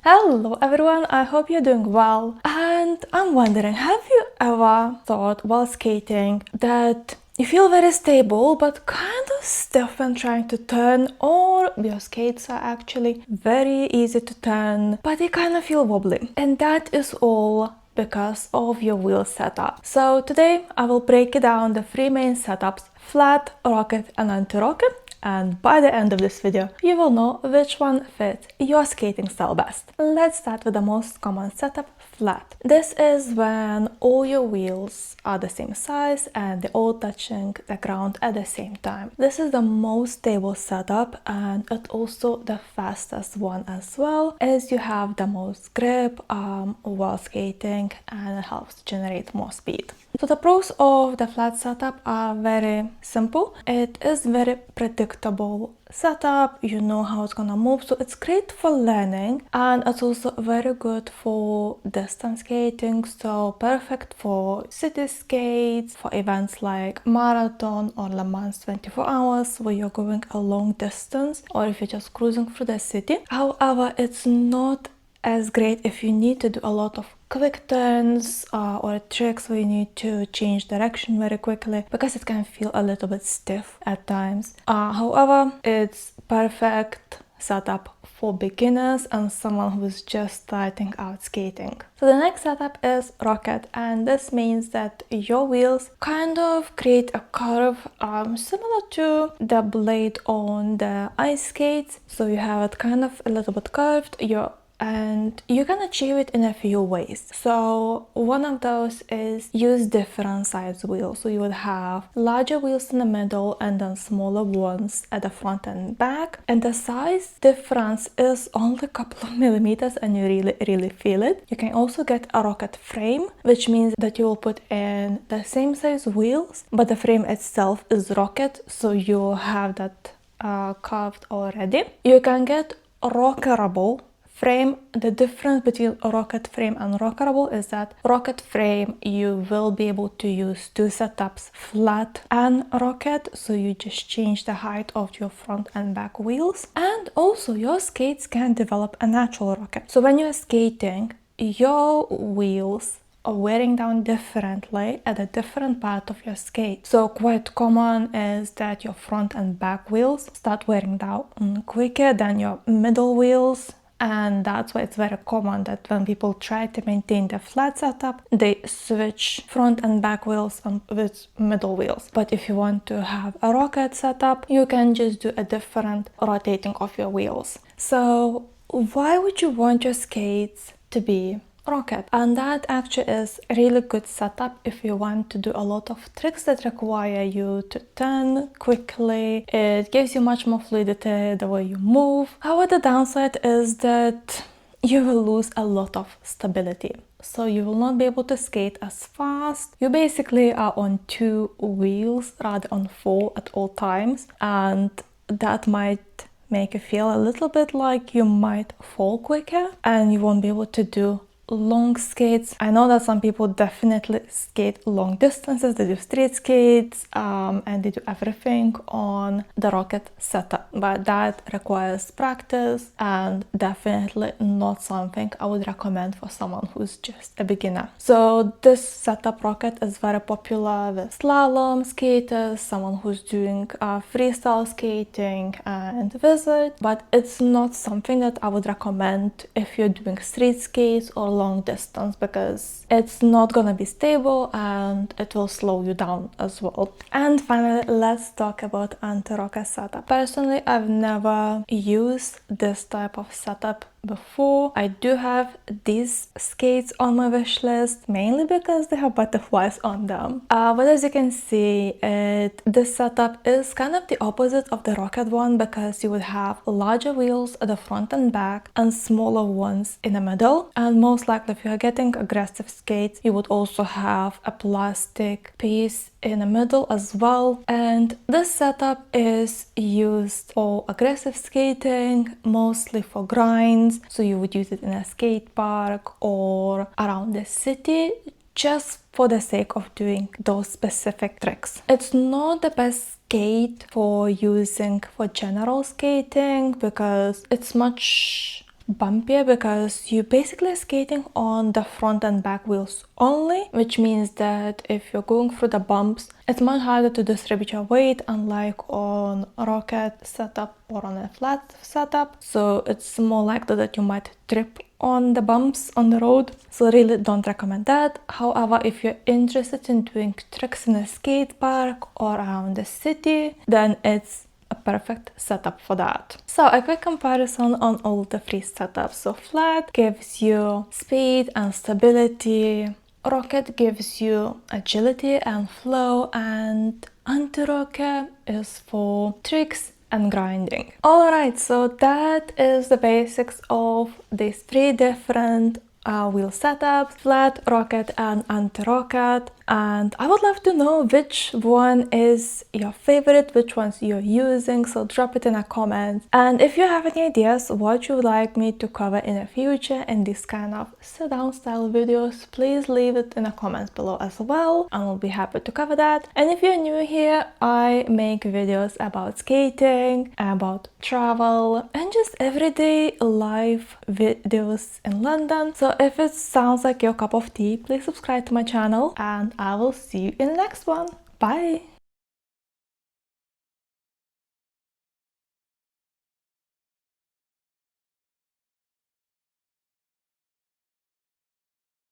Hello everyone, I hope you're doing well. And I'm wondering, have you ever thought while skating that you feel very stable but kind of stiff when trying to turn, or your skates are actually very easy to turn but they kind of feel wobbly? And that is all because of your wheel setup. So today I will break it down the three main setups: flat, rocket and anti-rocket. And by the end of this video, you will know which one fits your skating style best. Let's start with the most common setup, flat. This is when all your wheels are the same size and they're all touching the ground at the same time. This is the most stable setup and it's also the fastest one as well, as you have the most grip while skating and it helps to generate more speed. So the pros of the flat setup are very simple. It is very predictable setup, you know how it's gonna move, so it's great for learning, and it's also very good for distance skating, so perfect for city skates, for events like marathon or Le Mans 24 hours where you're going a long distance, or if you're just cruising through the city. However, it's not as great if you need to do a lot of quick turns or tricks where you need to change direction very quickly, because it can feel a little bit stiff at times. However, it's perfect setup for beginners and someone who's just starting out skating. So the next setup is rocket, and this means that your wheels kind of create a curve similar to the blade on the ice skates. So you have it kind of a little bit curved, and you can achieve it in a few ways. So one of those is use different size wheels. So you would have larger wheels in the middle and then smaller ones at the front and back. And the size difference is only a couple of millimeters and you really feel it. You can also get a rocket frame, which means that you will put in the same size wheels, but the frame itself is rocket, so you have that carved already. You can get a rockerable frame. The difference between a rocket frame and rockerable is that rocket frame you will be able to use two setups, flat and rocket, so you just change the height of your front and back wheels, and also your skates can develop a natural rocket. So when you're skating, your wheels are wearing down differently at a different part of your skate. So quite common is that your front and back wheels start wearing down quicker than your middle wheels. And that's why it's very common that when people try to maintain the flat setup, they switch front and back wheels with middle wheels. But if you want to have a rocket setup, you can just do a different rotating of your wheels. So why would you want your skates to be rocket? And that actually is a really good setup if you want to do a lot of tricks that require you to turn quickly. It gives you much more fluidity the way you move. However, the downside is that you will lose a lot of stability. So you will not be able to skate as fast. You basically are on two wheels rather on four at all times, and that might make you feel a little bit like you might fall quicker and you won't be able to do long skates. I know that some people definitely skate long distances, they do street skates and they do everything on the rocket setup, but that requires practice and definitely not something I would recommend for someone who's just a beginner. So this setup rocket is very popular with slalom skaters, someone who's doing freestyle skating and visit, but it's not something that I would recommend if you're doing street skates or long distance, because it's not gonna be stable and it will slow you down as well. And finally, let's talk about anti-rocker setup. Personally, I've never used this type of setup before. I do have these skates on my wish list, mainly because they have butterflies on them. But as you can see, this setup is kind of the opposite of the rocket one, because you would have larger wheels at the front and back and smaller ones in the middle. And most likely if you are getting aggressive skates, you would also have a plastic piece in the middle as well. And this setup is used for aggressive skating, mostly for grinds. So you would use it in a skate park or around the city, just for the sake of doing those specific tricks. It's not the best skate for using for general skating, because it's much bumpier because you're basically skating on the front and back wheels only, which means that if you're going through the bumps, it's much harder to distribute your weight, unlike on a Rockered setup or on a flat setup. So it's more likely that you might trip on the bumps on the road. So really don't recommend that. However, if you're interested in doing tricks in a skate park or around the city, then it's a perfect setup for that. So a quick comparison on all the three setups. So flat gives you speed and stability, Rockered gives you agility and flow, and Antirocker is for tricks and grinding. Alright, so that is the basics of these three different wheel setups, flat, Rockered and Antirocker. And I would love to know which one is your favorite, which ones you're using, so drop it in a comment. And if you have any ideas what you would like me to cover in the future in this kind of sit-down style videos, please leave it in the comments below as well, and I'll be happy to cover that. And if you're new here, I make videos about skating, about travel, and just everyday life videos in London. So if it sounds like your cup of tea, please subscribe to my channel, and I will see you in the next one. Bye!